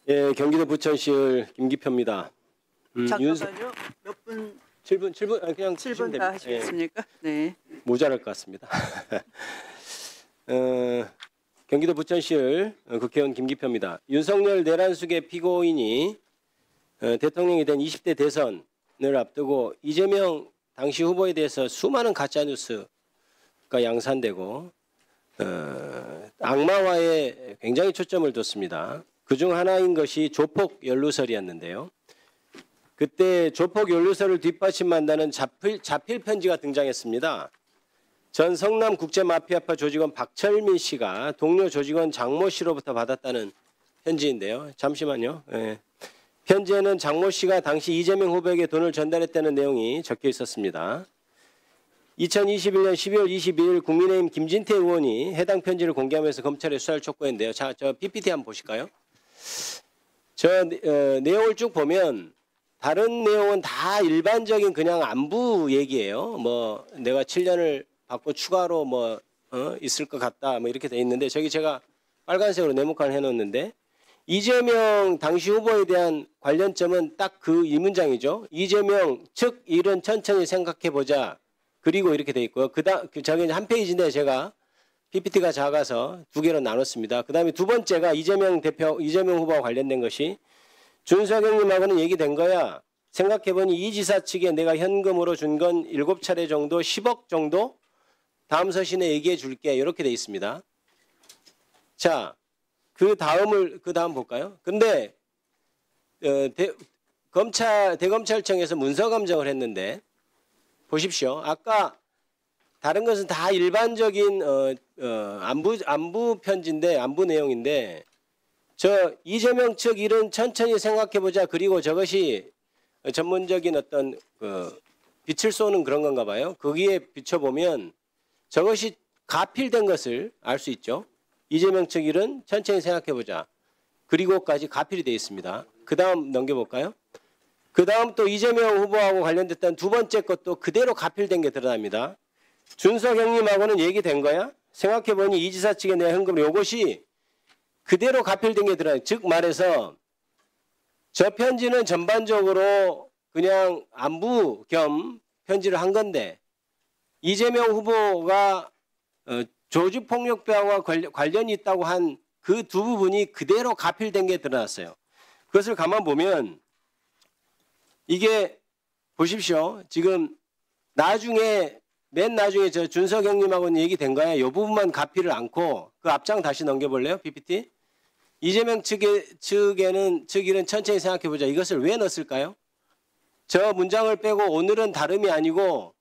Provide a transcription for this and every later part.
예, 경기도 부천시의 김기표입니다. 잠깐만요. 몇 분? 7분 그냥 7분 다 하시겠습니까? 네. 모자랄 것 같습니다. 경기도 부천시의 국회의원 김기표입니다. 윤석열 내란숙의 피고인이 대통령이 된 20대 대선을 앞두고 이재명 당시 후보에 대해서 수많은 가짜뉴스가 양산되고 악마화에 굉장히 초점을 뒀습니다. 그중 하나인 것이 조폭 연루설이었는데요. 그때 조폭 연루설을 뒷받침한다는 자필 편지가 등장했습니다. 전 성남국제마피아파 조직원 박철민 씨가 동료 조직원 장모 씨로부터 받았다는 편지인데요. 잠시만요. 예. 편지에는 장모 씨가 당시 이재명 후보에게 돈을 전달했다는 내용이 적혀 있었습니다. 2021년 12월 22일 국민의힘 김진태 의원이 해당 편지를 공개하면서 검찰에 수사를 촉구했는데요. 자, 저 PPT 한번 보실까요? 내용을 쭉 보면 다른 내용은 다 일반적인 그냥 안부 얘기예요. 뭐 내가 7년을 받고 추가로 뭐 있을 것 같다 뭐 이렇게 돼 있는데 저기 제가 빨간색으로 네모칸 해놓는데 이재명 당시 후보에 대한 관련점은 딱 그 이 문장이죠. 이재명 측 일은 천천히 생각해보자. 그리고 이렇게 돼 있고요. 저기 한 페이지인데 제가 PPT가 작아서 두 개로 나눴습니다. 그다음에 두 번째가 이재명 후보와 관련된 것이 준석영님하고는 얘기된 거야. 생각해보니 이 지사 측에 내가 현금으로 준 건 7차례 정도 10억 정도 다음 서신에 얘기해 줄게. 이렇게 돼 있습니다. 자, 그 다음 볼까요? 근데 대검찰청에서 문서 감정을 했는데 보십시오. 아까 다른 것은 다 일반적인 안부 편지인데 안부 내용인데 저 이재명 측 일은 천천히 생각해보자. 그리고 저것이 전문적인 어떤 빛을 쏘는 그런 건가 봐요. 거기에 비춰보면 저것이 가필된 것을 알 수 있죠. 이재명 측 일은 천천히 생각해보자. 그리고까지 가필이 되어 있습니다. 그 다음 넘겨볼까요? 그 다음 또 이재명 후보하고 관련됐던 두 번째 것도 그대로 가필된 게 드러납니다. 준석 형님하고는 얘기된 거야? 생각해보니 이 지사 측에 내가 현금을 이것이 그대로 가필된 게 드러나요. 즉 말해서 저 편지는 전반적으로 그냥 안부 겸 편지를 한 건데 이재명 후보가 조직폭력배와 관련이 있다고 한 그 두 부분이 그대로 가필된 게 드러났어요. 그것을 가만 보면 이게 보십시오. 지금 맨 나중에 저 준석 형님하고는 얘기된 거야. 이 부분만 가필을 않고 그 앞장 다시 넘겨볼래요? PPT. 이재명 측에는 측일은 천천히 생각해보자. 이것을 왜 넣었을까요? 저 문장을 빼고 오늘은 다름이 아니고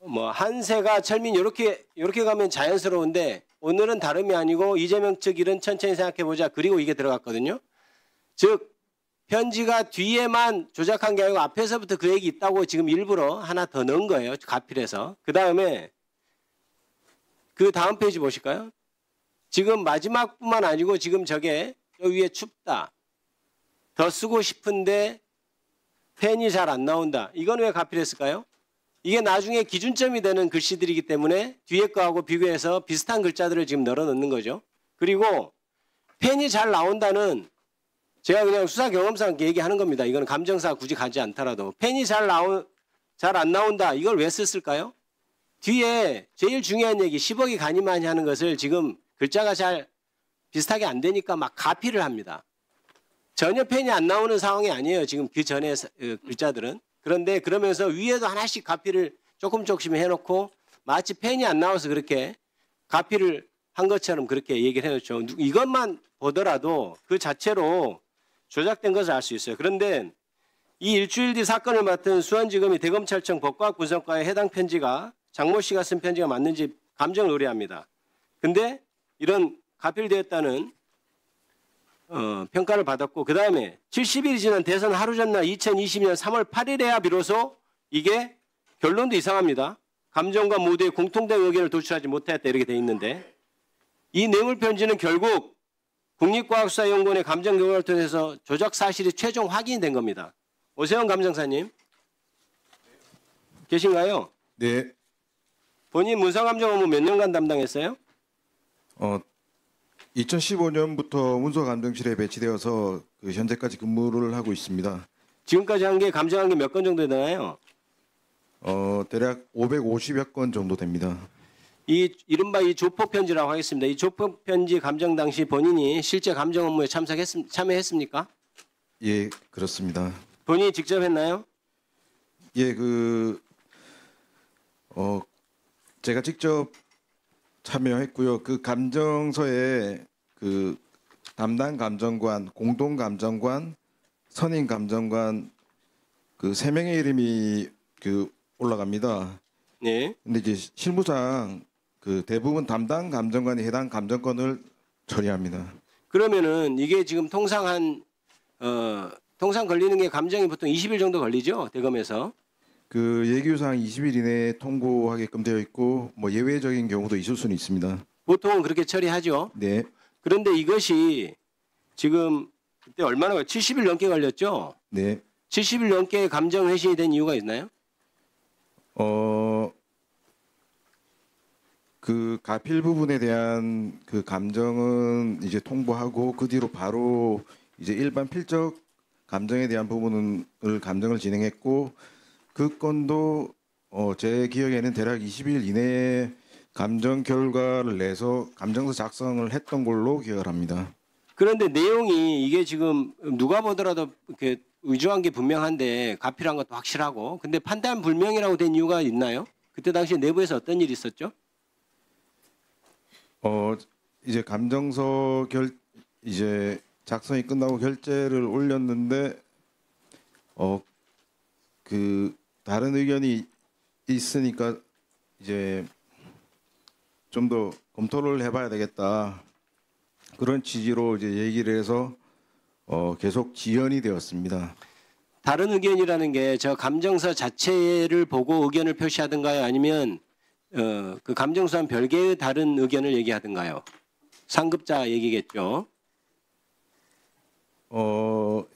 뭐 한세가 철민 이렇게 가면 자연스러운데 오늘은 다름이 아니고 이재명 측일은 천천히 생각해보자. 그리고 이게 들어갔거든요. 즉 편지가 뒤에만 조작한 게 아니고 앞에서부터 그 얘기 있다고 지금 일부러 하나 더 넣은 거예요. 가필해서. 그 다음에 그 다음 페이지 보실까요? 지금 마지막뿐만 아니고 지금 저게 여기 위에 춥다. 더 쓰고 싶은데 펜이 잘 안 나온다. 이건 왜 가필했을까요? 이게 나중에 기준점이 되는 글씨들이기 때문에 뒤에 거하고 비교해서 비슷한 글자들을 지금 널어 넣는 거죠. 그리고 펜이 잘 나온다는 제가 그냥 수사 경험상 얘기하는 겁니다. 이건 감정사 굳이 가지 않더라도 펜이 잘 안 나온다. 이걸 왜 썼을까요? 뒤에 제일 중요한 얘기 10억이 가니마니 하는 것을 지금 글자가 잘 비슷하게 안 되니까 막 가필을 합니다. 전혀 펜이 안 나오는 상황이 아니에요. 지금 그 전에 글자들은. 그런데 그러면서 위에도 하나씩 가필을 조금씩 해놓고 마치 펜이 안 나와서 그렇게 가필을 한 것처럼 그렇게 얘기를 해놓죠. 이것만 보더라도 그 자체로 조작된 것을 알 수 있어요. 그런데 이 일주일 뒤 사건을 맡은 수원지검이 대검찰청 법과학분석과의 해당 편지가 장모 씨가 쓴 편지가 맞는지 감정을 의뢰합니다. 근데 이런 가필되었다는 평가를 받았고 그 다음에 70일이 지난 대선 하루 전날 2020년 3월 8일에야 비로소 이게 결론도 이상합니다. 감정과 모두의 공통된 의견을 도출하지 못했다 이렇게 돼 있는데 이 뇌물편지는 결국 국립과학수사연구원의 감정 결과를 통해서 조작 사실이 최종 확인된 겁니다. 오세훈 감정사님 계신가요? 네. 본인 문서감정 업무 몇 년간 담당했어요? 2015년부터 문서감정실에 배치되어서 현재까지 근무를 하고 있습니다. 지금까지 한 게 감정한 게 몇 건 정도 되나요? 대략 550여 건 정도 됩니다. 이 이른바 이 조폭 편지라고 하겠습니다. 이 조폭 편지 감정 당시 본인이 실제 감정 업무에 참여했습니까? 예, 그렇습니다. 본인이 직접 했나요? 예, 제가 직접 참여했고요. 그 감정서에 그 담당 감정관, 공동 감정관, 선임 감정관 그 3명의 이름이 올라갑니다. 네. 근데 이제 실무상 그 대부분 담당 감정관이 해당 감정권을 처리합니다. 그러면은 이게 지금 통상 걸리는 게 감정이 보통 20일 정도 걸리죠? 대검에서. 그 예규상 20일 이내에 통보하게끔 되어 있고 뭐 예외적인 경우도 있을 수는 있습니다. 보통은 그렇게 처리하죠. 네. 그런데 이것이 지금 그때 얼마나 70일 넘게 걸렸죠? 네. 70일 넘게 감정 회신이 된 이유가 있나요? 그 가필 부분에 대한 그 감정은 이제 통보하고 그 뒤로 바로 이제 일반 필적 감정에 대한 부분을 감정을 진행했고 그 건도 제 기억에는 대략 20일 이내에 감정 결과를 내서 감정서 작성을 했던 걸로 기억을 합니다. 그런데 내용이 이게 지금 누가 보더라도 이렇게 의조한 게 분명한데 가필한 것도 확실하고 근데 판단 불명이라고 된 이유가 있나요? 그때 당시 내부에서 어떤 일이 있었죠? 이제 감정서 이제 작성이 끝나고 결재를 올렸는데 그 다른 의견이 있으니까 이제 좀 더 검토를 해봐야 되겠다 그런 취지로 이제 얘기를 해서 계속 지연이 되었습니다. 다른 의견이라는 게 저 감정서 자체를 보고 의견을 표시하든가요? 아니면 그 감정서와는 별개의 다른 의견을 얘기하든가요? 상급자 얘기겠죠.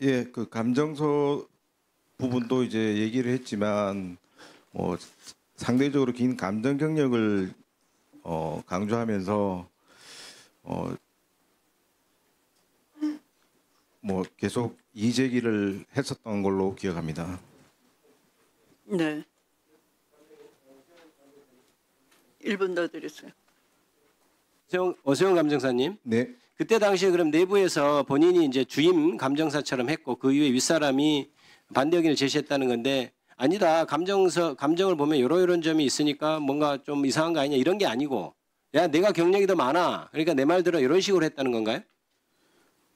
예, 그 감정서 부분도 이제 얘기를 했지만 상대적으로 긴 감정 경력을 강조하면서 뭐 계속 이의제기를 했었던 걸로 기억합니다. 네. 1분 더 드렸어요. 오세훈 감정사님. 네. 그때 당시에 그럼 내부에서 본인이 이제 주임 감정사처럼 했고 그 이후에 윗사람이 반대 의견을 제시했다는 건데 아니다. 감정을 보면 이런 점이 있으니까 뭔가 좀 이상한 거 아니냐 이런 게 아니고 야 내가 경력이 더 많아. 그러니까 내 말 들어 이런 식으로 했다는 건가요?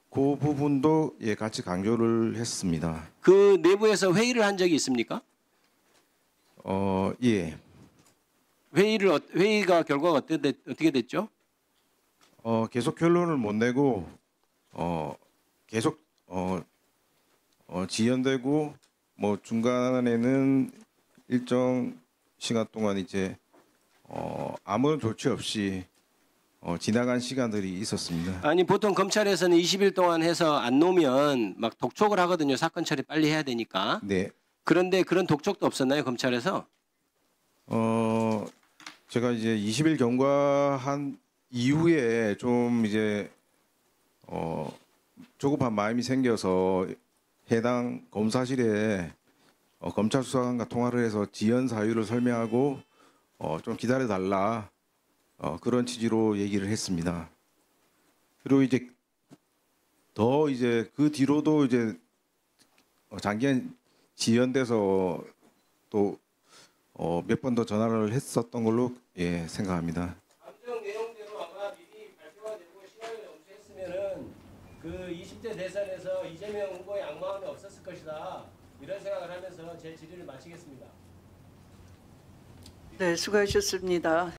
그 부분도 예 같이 강조를 했습니다. 그 내부에서 회의를 한 적이 있습니까? 예. 회의가 결과가 어떻게 됐죠? 계속 결론을 못 내고 계속 지연되고 뭐 중간에는 일정 시간 동안 이제 아무런 조치 없이 지나간 시간들이 있었습니다. 아니 보통 검찰에서는 20일 동안 해서 안 놓으면 막 독촉을 하거든요. 사건 처리 빨리 해야 되니까. 네. 그런데 그런 독촉도 없었나요, 검찰에서? 제가 이제 20일 경과한 이후에 좀 이제 조급한 마음이 생겨서 해당 검사실에 검찰 수사관과 통화를 해서 지연 사유를 설명하고 좀 기다려 달라 그런 취지로 얘기를 했습니다. 그리고 이제 더 이제 그 뒤로도 이제 장기간 지연돼서 또 몇 번 더 전화를 했었던 걸로 예 생각합니다. 감정 내용대로 아마 미리 발표가 되고 시간을 엄수했으면은 그 20대 대선에서 이재명 후보의 악마음이 없었을 것이다 이런 생각을 하면서 제 질의를 마치겠습니다. 네, 수고하셨습니다.